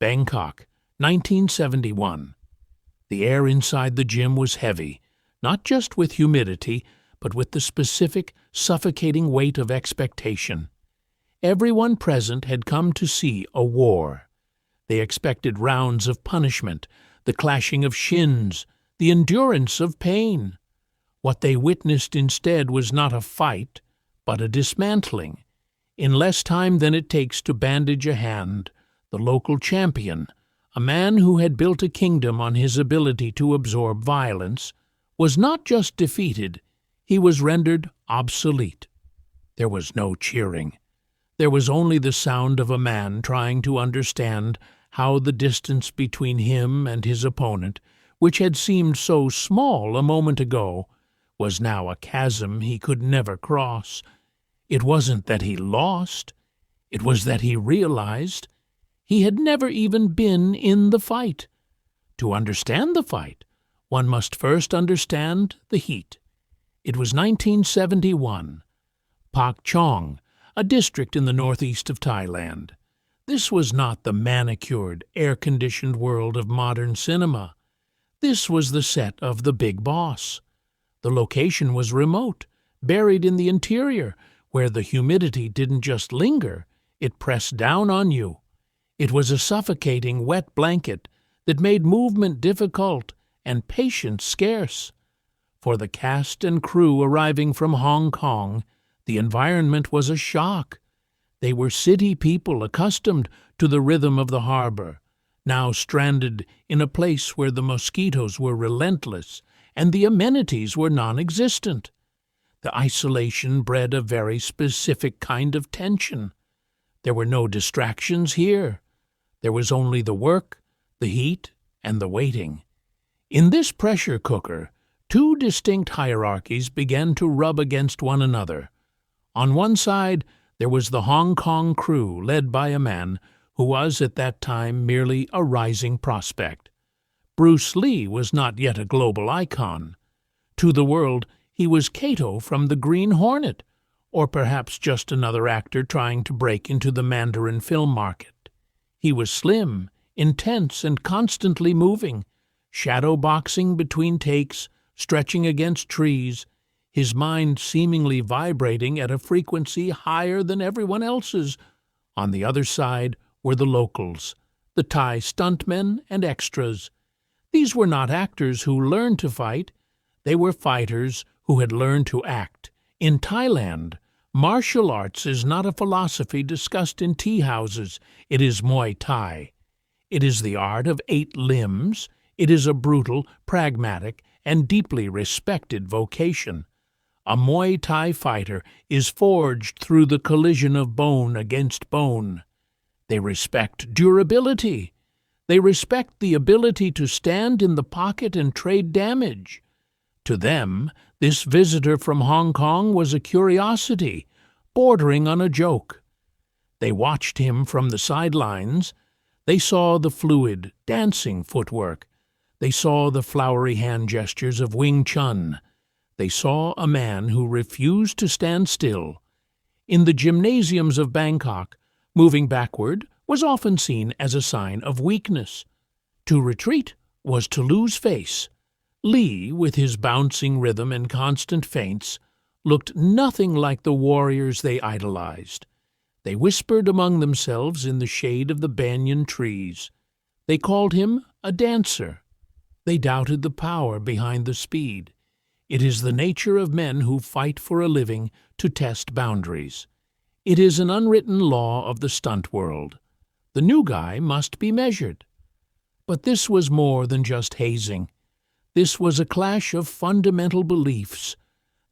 Bangkok, 1971. The air inside the gym was heavy, not just with humidity, but with the specific, suffocating weight of expectation. Everyone present had come to see a war. They expected rounds of punishment, the clashing of shins, the endurance of pain. What they witnessed instead was not a fight, but a dismantling. In less time than it takes to bandage a hand, the local champion, a man who had built a kingdom on his ability to absorb violence, was not just defeated, he was rendered obsolete. There was no cheering. There was only the sound of a man trying to understand how the distance between him and his opponent, which had seemed so small a moment ago, was now a chasm he could never cross. It wasn't that he lost, it was that he realized he had never even been in the fight. To understand the fight, one must first understand the heat. It was 1971. Pak Chong, a district in the northeast of Thailand. This was not the manicured, air-conditioned world of modern cinema. This was the set of The Big Boss. The location was remote, buried in the interior, where the humidity didn't just linger, it pressed down on you. It was a suffocating wet blanket that made movement difficult and patience scarce. For the cast and crew arriving from Hong Kong, the environment was a shock. They were city people accustomed to the rhythm of the harbor, now stranded in a place where the mosquitoes were relentless and the amenities were non-existent. The isolation bred a very specific kind of tension. There were no distractions here. There was only the work, the heat, and the waiting. In this pressure cooker, two distinct hierarchies began to rub against one another. On one side, there was the Hong Kong crew led by a man who was at that time merely a rising prospect. Bruce Lee was not yet a global icon. To the world, he was Kato from the Green Hornet, or perhaps just another actor trying to break into the Mandarin film market. He was slim, intense, and constantly moving, shadow boxing between takes, stretching against trees, his mind seemingly vibrating at a frequency higher than everyone else's. On the other side were the locals, the Thai stuntmen and extras. These were not actors who learned to fight. They were fighters who had learned to act. In Thailand, martial arts is not a philosophy discussed in tea houses. It is Muay Thai. It is the art of 8 limbs. It is a brutal, pragmatic, and deeply respected vocation. A Muay Thai fighter is forged through the collision of bone against bone. They respect durability. They respect the ability to stand in the pocket and trade damage. To them, this visitor from Hong Kong was a curiosity, bordering on a joke. They watched him from the sidelines. They saw the fluid, dancing footwork. They saw the flowery hand gestures of Wing Chun. They saw a man who refused to stand still. In the gymnasiums of Bangkok, moving backward was often seen as a sign of weakness. To retreat was to lose face. Lee, with his bouncing rhythm and constant feints, looked nothing like the warriors they idolized. They whispered among themselves in the shade of the banyan trees. They called him a dancer. They doubted the power behind the speed. It is the nature of men who fight for a living to test boundaries. It is an unwritten law of the stunt world. The new guy must be measured. But this was more than just hazing. This was a clash of fundamental beliefs.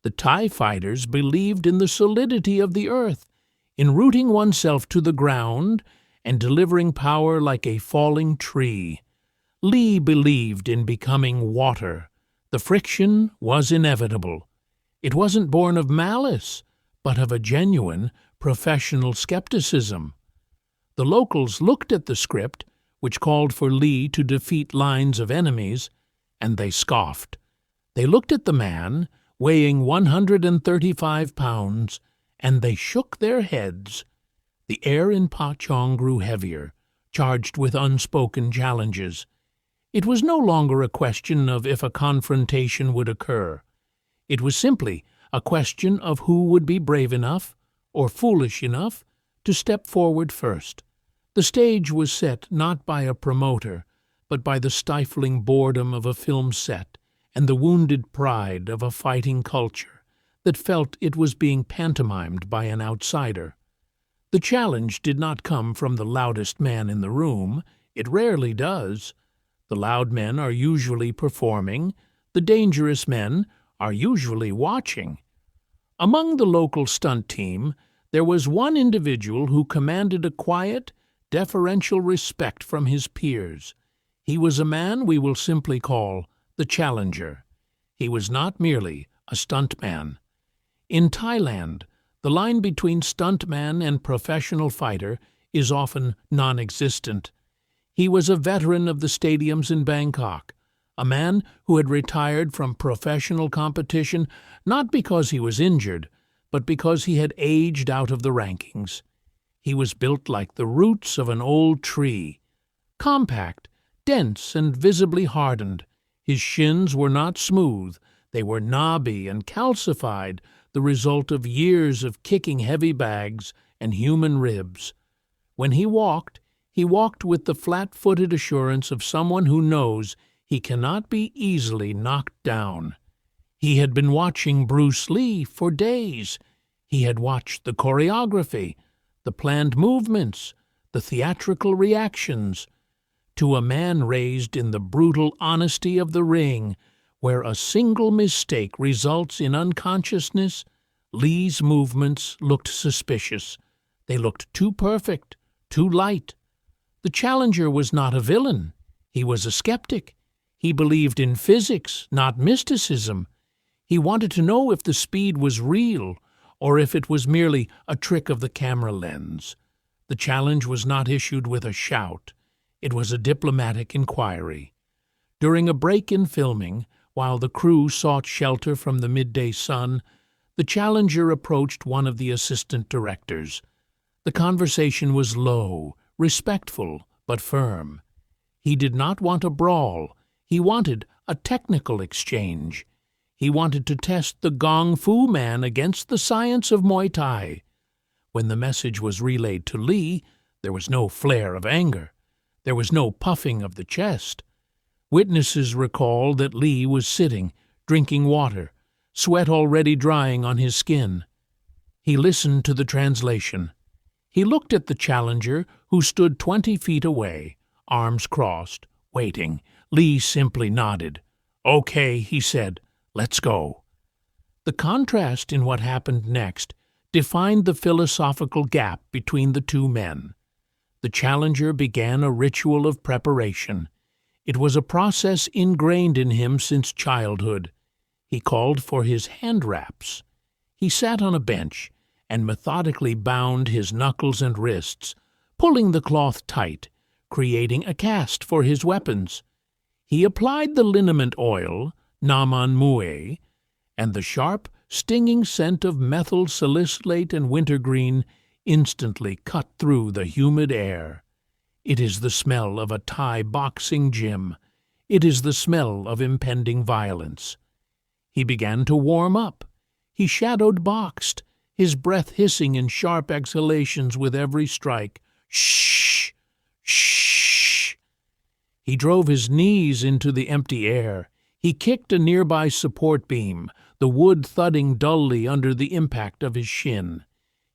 The Thai fighters believed in the solidity of the earth, in rooting oneself to the ground and delivering power like a falling tree. Lee believed in becoming water. The friction was inevitable. It wasn't born of malice, but of a genuine, professional skepticism. The locals looked at the script, which called for Lee to defeat lines of enemies, and they scoffed. They looked at the man, weighing 135 pounds, and they shook their heads. The air in Pa Chong grew heavier. charged with unspoken challenges. It was no longer a question of if a confrontation would occur. It was simply a question of who would be brave enough, or foolish enough, to step forward first. The stage was set not by a promoter, but by the stifling boredom of a film set and the wounded pride of a fighting culture that felt it was being pantomimed by an outsider. The challenge did not come from the loudest man in the room. It rarely does. The loud men are usually performing. The dangerous men are usually watching. Among the local stunt team, there was one individual who commanded a quiet, deferential respect from his peers. He was a man we will simply call the challenger. He was not merely a stuntman. In Thailand, the line between stuntman and professional fighter is often non-existent. He was a veteran of the stadiums in Bangkok, a man who had retired from professional competition not because he was injured, but because he had aged out of the rankings. He was built like the roots of an old tree, compact, dense, and visibly hardened. His shins were not smooth, they were knobby and calcified, the result of years of kicking heavy bags and human ribs. When he walked with the flat-footed assurance of someone who knows he cannot be easily knocked down. He had been watching Bruce Lee for days. He had watched the choreography, the planned movements, the theatrical reactions. To a man raised in the brutal honesty of the ring, where a single mistake results in unconsciousness, Lee's movements looked suspicious. They looked too perfect, too light. The challenger was not a villain. He was a skeptic. He believed in physics, not mysticism. He wanted to know if the speed was real or if it was merely a trick of the camera lens. The challenge was not issued with a shout. It was a diplomatic inquiry. During a break in filming, while the crew sought shelter from the midday sun, the challenger approached one of the assistant directors. The conversation was low, respectful, but firm. He did not want a brawl. He wanted a technical exchange. He wanted to test the Gong Fu man against the science of Muay Thai. When the message was relayed to Lee, there was no flare of anger. There was no puffing of the chest. Witnesses recall that Lee was sitting, drinking water, sweat already drying on his skin. He listened to the translation. He looked at the challenger, who stood 20 feet away, arms crossed, waiting. Lee simply nodded. "Okay," he said, "let's go." The contrast in what happened next defined the philosophical gap between the two men. The challenger began a ritual of preparation. It was a process ingrained in him since childhood. He called for his hand wraps. He sat on a bench and methodically bound his knuckles and wrists, pulling the cloth tight, creating a cast for his weapons. He applied the liniment oil, Naman Muay, and the sharp, stinging scent of methyl salicylate and wintergreen instantly cut through the humid air. It is the smell of a Thai boxing gym. It is the smell of impending violence. He began to warm up. He shadowed boxed, his breath hissing in sharp exhalations with every strike. Shh! Shh! He drove his knees into the empty air. He kicked a nearby support beam, the wood thudding dully under the impact of his shin.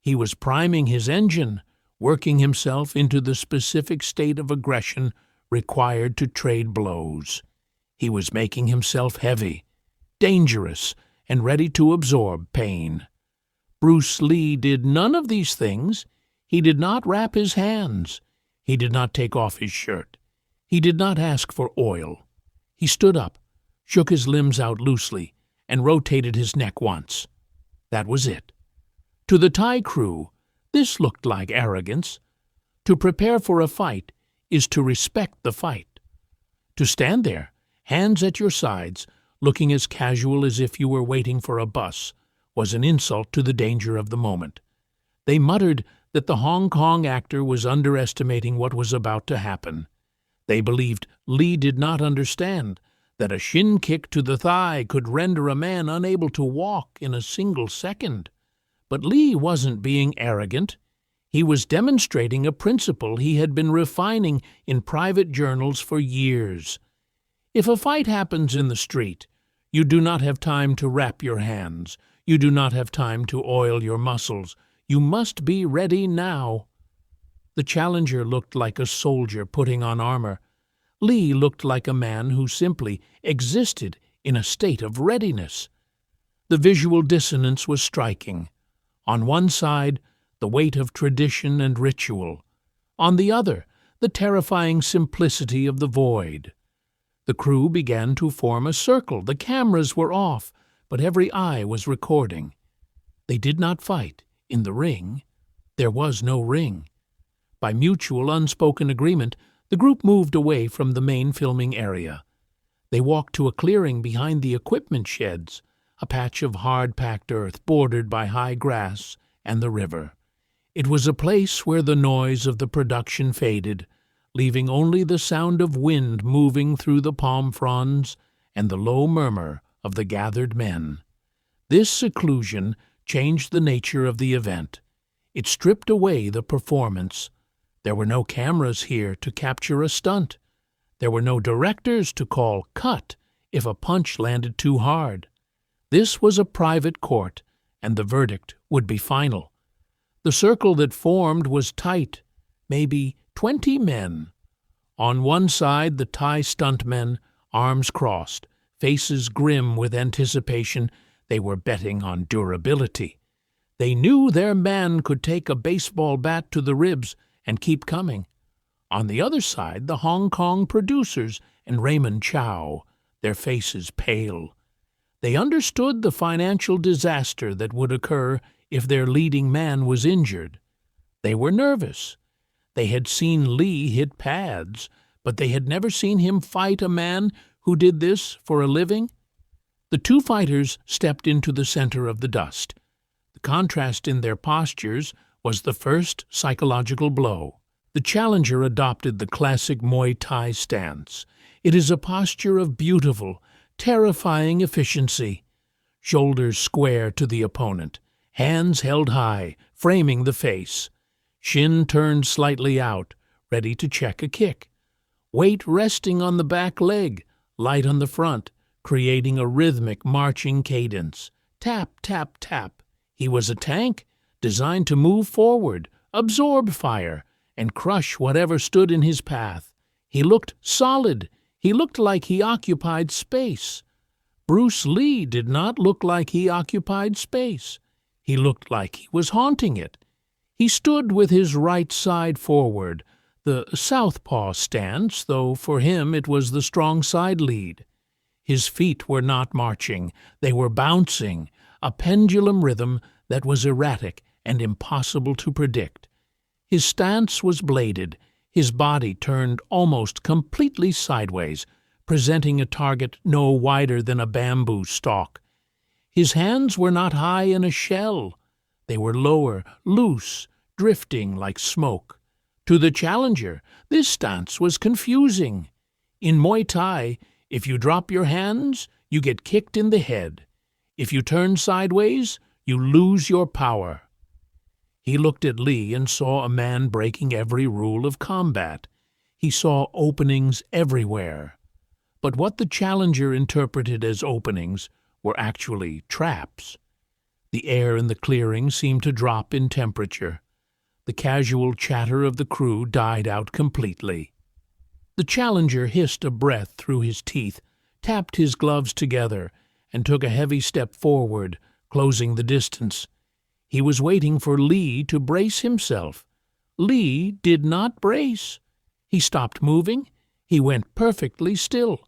He was priming his engine, working himself into the specific state of aggression required to trade blows. He was making himself heavy, dangerous, and ready to absorb pain. Bruce Lee did none of these things. He did not wrap his hands. He did not take off his shirt. He did not ask for oil. He stood up, shook his limbs out loosely, and rotated his neck once. That was it. To the Thai crew, this looked like arrogance. To prepare for a fight is to respect the fight. To stand there, hands at your sides, looking as casual as if you were waiting for a bus, was an insult to the danger of the moment. They muttered that the Hong Kong actor was underestimating what was about to happen. They believed Lee did not understand that a shin kick to the thigh could render a man unable to walk in a single second. But Lee wasn't being arrogant. He was demonstrating a principle he had been refining in private journals for years. If a fight happens in the street, you do not have time to wrap your hands. You do not have time to oil your muscles. You must be ready now. The challenger looked like a soldier putting on armor. Lee looked like a man who simply existed in a state of readiness. The visual dissonance was striking. On one side, the weight of tradition and ritual. On the other, the terrifying simplicity of the void. The crew began to form a circle. The cameras were off, but every eye was recording. They did not fight in the ring. There was no ring. By mutual unspoken agreement, the group moved away from the main filming area. They walked to a clearing behind the equipment sheds, a patch of hard-packed earth bordered by high grass and the river. It was a place where the noise of the production faded, leaving only the sound of wind moving through the palm fronds and the low murmur of the gathered men. This seclusion changed the nature of the event. It stripped away the performance. There were no cameras here to capture a stunt. There were no directors to call cut if a punch landed too hard. This was a private court, and the verdict would be final. The circle that formed was tight, maybe 20 men. On one side, the Thai stuntmen, arms crossed, faces grim with anticipation. They were betting on durability. They knew their man could take a baseball bat to the ribs and keep coming. On the other side, the Hong Kong producers and Raymond Chow, their faces pale. They understood the financial disaster that would occur if their leading man was injured. They were nervous. They had seen Lee hit pads, but they had never seen him fight a man who did this for a living. The two fighters stepped into the center of the dust. The contrast in their postures was the first psychological blow. The challenger adopted the classic Muay Thai stance. It is a posture of beautiful, terrifying efficiency. Shoulders square to the opponent, hands held high, framing the face. Shin turned slightly out, ready to check a kick. Weight resting on the back leg, light on the front, creating a rhythmic marching cadence. Tap, tap, tap. He was a tank, designed to move forward, absorb fire, and crush whatever stood in his path. He looked solid. He looked like he occupied space. Bruce Lee did not look like he occupied space. He looked like he was haunting it. He stood with his right side forward, the southpaw stance, though for him it was the strong side lead. His feet were not marching. They were bouncing, a pendulum rhythm that was erratic and impossible to predict. His stance was bladed, his body turned almost completely sideways, presenting a target no wider than a bamboo stalk. His hands were not high in a shell. They were lower, loose, drifting like smoke. To the challenger, this stance was confusing. In Muay Thai, if you drop your hands, you get kicked in the head. If you turn sideways, you lose your power. He looked at Lee and saw a man breaking every rule of combat. He saw openings everywhere. But what the challenger interpreted as openings were actually traps. The air in the clearing seemed to drop in temperature. The casual chatter of the crew died out completely. The challenger hissed a breath through his teeth, tapped his gloves together, and took a heavy step forward, closing the distance. He was waiting for Lee to brace himself. Lee did not brace. He stopped moving. He went perfectly still.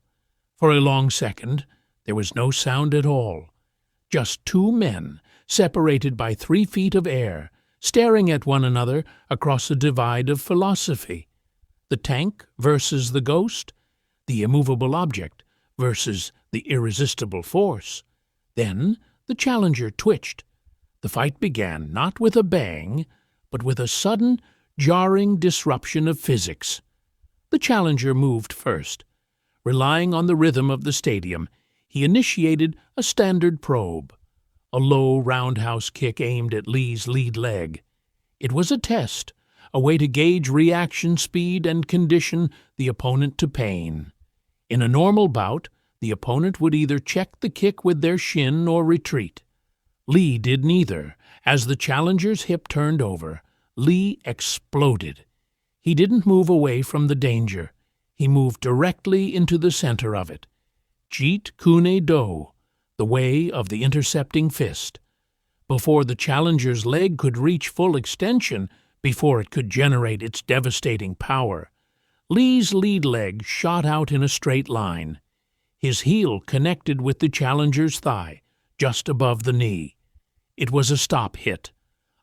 For a long second, there was no sound at all. Just two men, separated by 3 feet of air, staring at one another across a divide of philosophy. The tank versus the ghost, the immovable object versus the irresistible force. Then the challenger twitched. The fight began not with a bang, but with a sudden, jarring disruption of physics. The challenger moved first. Relying on the rhythm of the stadium, he initiated a standard probe, a low roundhouse kick aimed at Lee's lead leg. It was a test, a way to gauge reaction speed and condition the opponent to pain. In a normal bout, the opponent would either check the kick with their shin or retreat. Lee did neither. As the challenger's hip turned over, Lee exploded. He didn't move away from the danger. He moved directly into the center of it. Jeet Kune Do, the way of the intercepting fist. Before the challenger's leg could reach full extension, before it could generate its devastating power, Lee's lead leg shot out in a straight line. His heel connected with the challenger's thigh, just above the knee. It was a stop hit,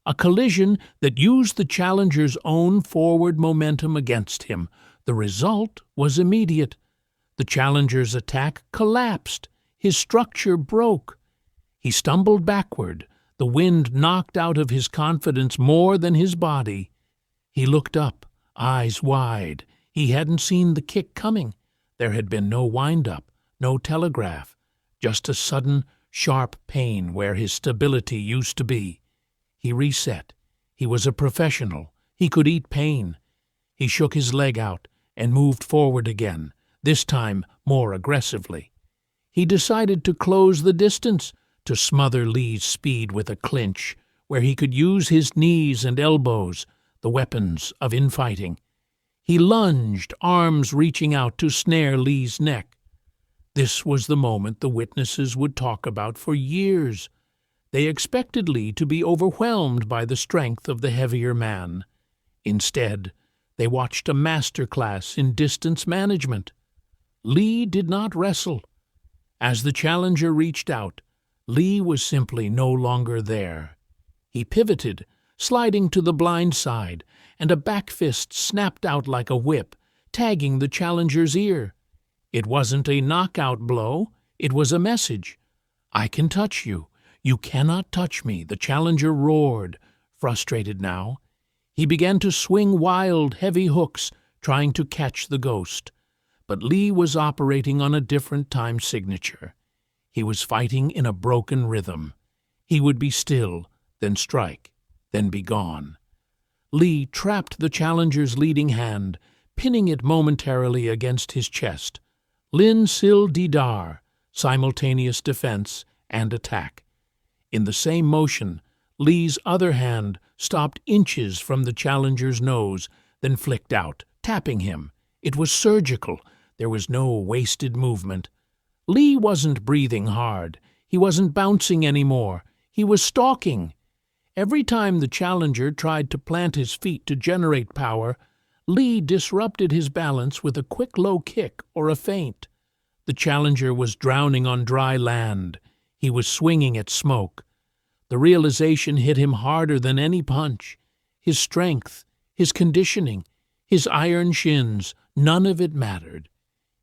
a collision that used the challenger's own forward momentum against him. The result was immediate. The challenger's attack collapsed. His structure broke. He stumbled backward. The wind knocked out of his confidence more than his body. He looked up, eyes wide. He hadn't seen the kick coming. There had been no wind-up, no telegraph, just a sudden, sharp pain where his stability used to be. He reset. He was a professional. He could eat pain. He shook his leg out and moved forward again, this time more aggressively. He decided to close the distance, to smother Lee's speed with a clinch, where he could use his knees and elbows, the weapons of infighting. He lunged, arms reaching out to snare Lee's neck. This was the moment the witnesses would talk about for years. They expected Lee to be overwhelmed by the strength of the heavier man. Instead, they watched a masterclass in distance management. Lee did not wrestle. As the challenger reached out, Lee was simply no longer there. He pivoted, sliding to the blind side, and a back fist snapped out like a whip, tagging the challenger's ear. It wasn't a knockout blow, it was a message. "I can touch you. You cannot touch me," the challenger roared, frustrated now. He began to swing wild, heavy hooks, trying to catch the ghost. But Lee was operating on a different time signature. He was fighting in a broken rhythm. He would be still, then strike, then be gone. Lee trapped the challenger's leading hand, pinning it momentarily against his chest. Lin Sil Didar, simultaneous defense and attack. In the same motion, Lee's other hand stopped inches from the challenger's nose, then flicked out, tapping him. It was surgical. There was no wasted movement. Lee wasn't breathing hard. He wasn't bouncing anymore. He was stalking. Every time the challenger tried to plant his feet to generate power, Lee disrupted his balance with a quick low kick or a feint. The challenger was drowning on dry land. He was swinging at smoke. The realization hit him harder than any punch. His strength, his conditioning, his iron shins, none of it mattered.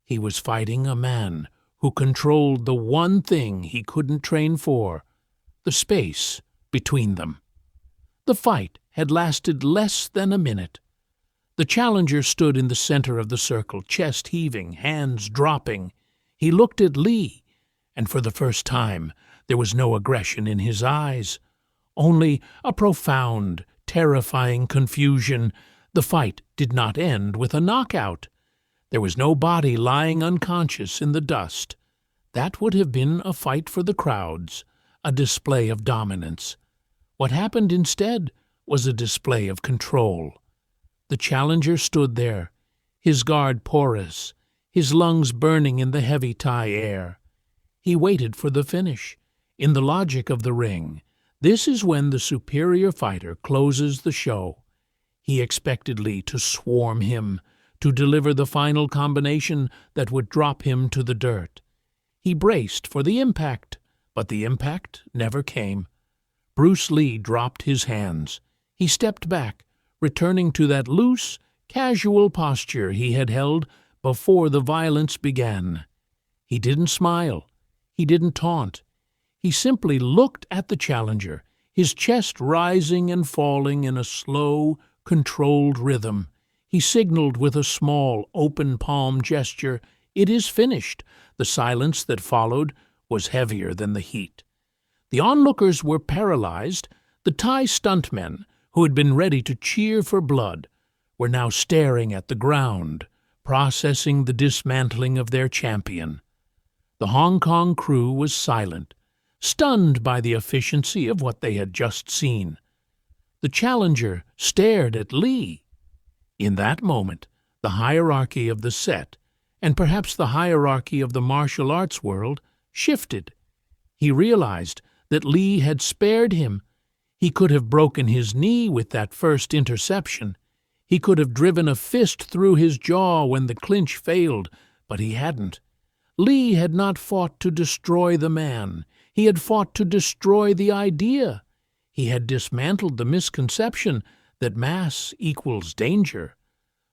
He was fighting a man who controlled the one thing he couldn't train for, the space between them. The fight had lasted less than a minute. The challenger stood in the center of the circle, chest heaving, hands dropping. He looked at Lee, and for the first time there was no aggression in his eyes, only a profound, terrifying confusion. The fight did not end with a knockout. There was no body lying unconscious in the dust. That would have been a fight for the crowds, a display of dominance. What happened instead was a display of control. The challenger stood there, his guard porous, his lungs burning in the heavy Thai air. He waited for the finish. In the logic of the ring, this is when the superior fighter closes the show. He expected Lee to swarm him, to deliver the final combination that would drop him to the dirt. He braced for the impact, but the impact never came. Bruce Lee dropped his hands. He stepped back, returning to that loose, casual posture he had held before the violence began. He didn't smile. He didn't taunt. He simply looked at the challenger, his chest rising and falling in a slow, controlled rhythm. He signaled with a small, open palm gesture, "It is finished." The silence that followed was heavier than the heat. The onlookers were paralyzed. The Thai stuntmen, who had been ready to cheer for blood, were now staring at the ground, processing the dismantling of their champion. The Hong Kong crew was silent, stunned by the efficiency of what they had just seen. The challenger stared at Lee. In that moment, the hierarchy of the set, and perhaps the hierarchy of the martial arts world, shifted. He realized that Lee had spared him. He could have broken his knee with that first interception. He could have driven a fist through his jaw when the clinch failed, but he hadn't. Lee had not fought to destroy the man. He had fought to destroy the idea. He had dismantled the misconception that mass equals danger.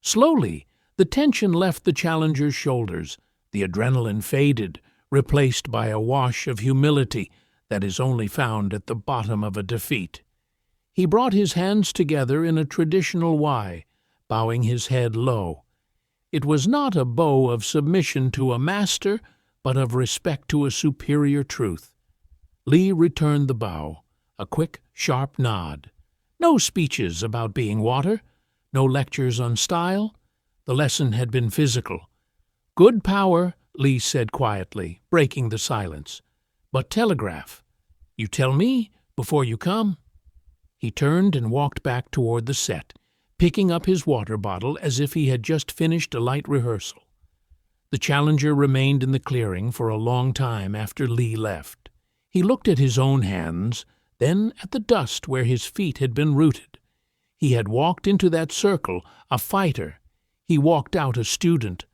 Slowly, the tension left the challenger's shoulders. The adrenaline faded, replaced by a wash of humility that is only found at the bottom of a defeat. He brought his hands together in a traditional Y, bowing his head low. It was not a bow of submission to a master, but of respect to a superior truth. Lee returned the bow, a quick, sharp nod. No speeches about being water, no lectures on style. The lesson had been physical. "Good power," Lee said quietly, breaking the silence. "But telegraph. You tell me before you come." He turned and walked back toward the set, picking up his water bottle as if he had just finished a light rehearsal. The challenger remained in the clearing for a long time after Lee left. He looked at his own hands, then at the dust where his feet had been rooted. He had walked into that circle, a fighter. He walked out a student.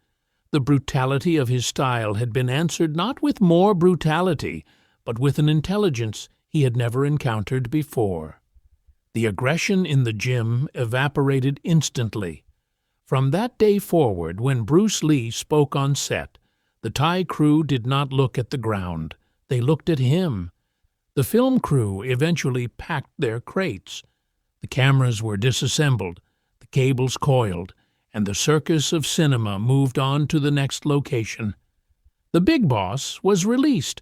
The brutality of his style had been answered not with more brutality, but with an intelligence he had never encountered before. The aggression in the gym evaporated instantly. From that day forward, when Bruce Lee spoke on set, the Thai crew did not look at the ground. They looked at him. The film crew eventually packed their crates. The cameras were disassembled, the cables coiled, and the circus of cinema moved on to the next location. The Big Boss was released,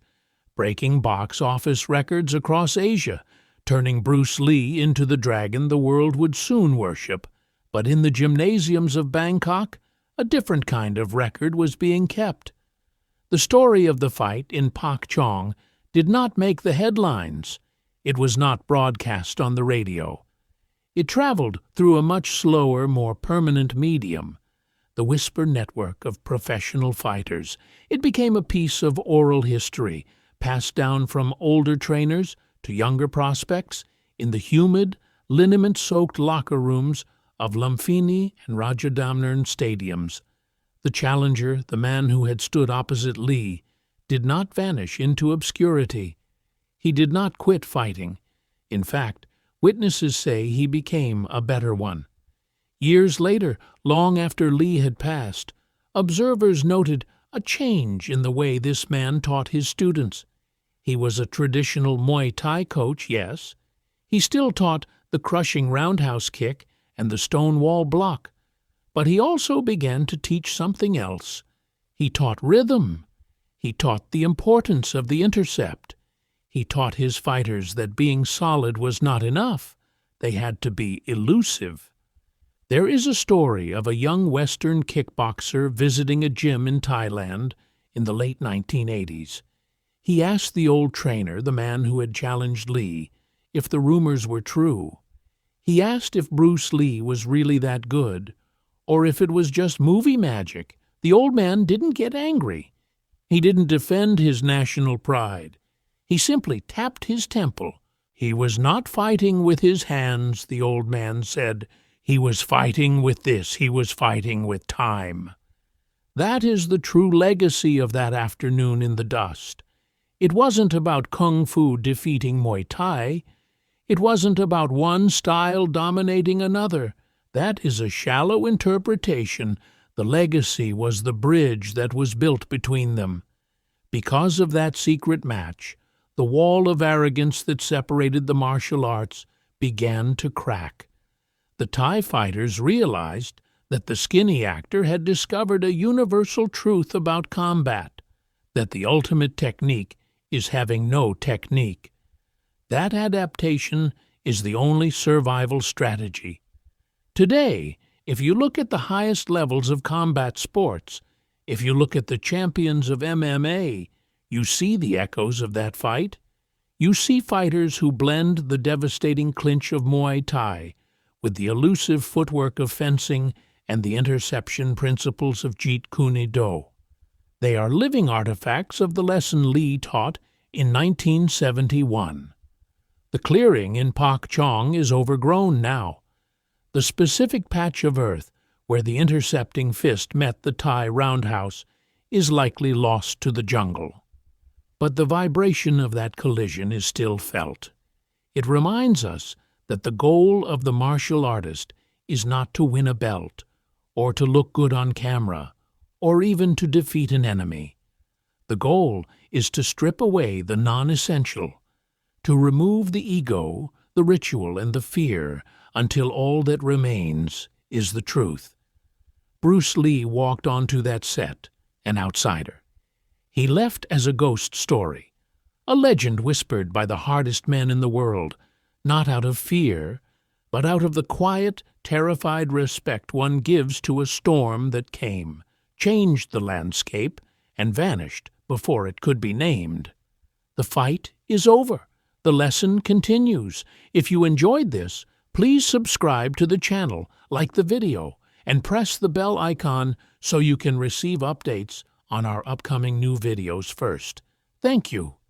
breaking box office records across Asia, turning Bruce Lee into the dragon the world would soon worship. But in the gymnasiums of Bangkok, a different kind of record was being kept. The story of the fight in Pak Chong did not make the headlines. It was not broadcast on the radio. It traveled through a much slower, more permanent medium, the whisper network of professional fighters. It became a piece of oral history, passed down from older trainers to younger prospects in the humid, liniment-soaked locker rooms of Lumpini and Rajadamnern stadiums. The challenger, the man who had stood opposite Lee, did not vanish into obscurity. He did not quit fighting. In fact, witnesses say he became a better one. Years later, long after Lee had passed, observers noted a change in the way this man taught his students. He was a traditional Muay Thai coach, yes. He still taught the crushing roundhouse kick and the stone wall block. But he also began to teach something else. He taught rhythm. He taught the importance of the intercept. He taught his fighters that being solid was not enough. They had to be elusive. There is a story of a young Western kickboxer visiting a gym in Thailand in the late 1980s. He asked the old trainer, the man who had challenged Lee, if the rumors were true. He asked if Bruce Lee was really that good, or if it was just movie magic. The old man didn't get angry. He didn't defend his national pride. He simply tapped his temple. He was not fighting with his hands, the old man said. He was fighting with this. He was fighting with time. That is the true legacy of that afternoon in the dust. It wasn't about Kung Fu defeating Muay Thai. It wasn't about one style dominating another. That is a shallow interpretation. The legacy was the bridge that was built between them. Because of that secret match, the wall of arrogance that separated the martial arts began to crack. The Thai fighters realized that the skinny actor had discovered a universal truth about combat, that the ultimate technique is having no technique. That adaptation is the only survival strategy. Today, if you look at the highest levels of combat sports, if you look at the champions of MMA, you see the echoes of that fight. You see fighters who blend the devastating clinch of Muay Thai with the elusive footwork of fencing and the interception principles of Jeet Kune Do. They are living artifacts of the lesson Lee taught in 1971. The clearing in Pak Chong is overgrown now. The specific patch of earth where the intercepting fist met the Thai roundhouse is likely lost to the jungle. But the vibration of that collision is still felt. It reminds us that the goal of the martial artist is not to win a belt, or to look good on camera, or even to defeat an enemy. The goal is to strip away the non-essential, to remove the ego, the ritual, and the fear until all that remains is the truth. Bruce Lee walked onto that set, an outsider. He left as a ghost story, a legend whispered by the hardest men in the world, not out of fear, but out of the quiet, terrified respect one gives to a storm that came, changed the landscape, and vanished before it could be named. The fight is over. The lesson continues. If you enjoyed this, please subscribe to the channel, like the video, and press the bell icon so you can receive updates on our upcoming new videos first. Thank you.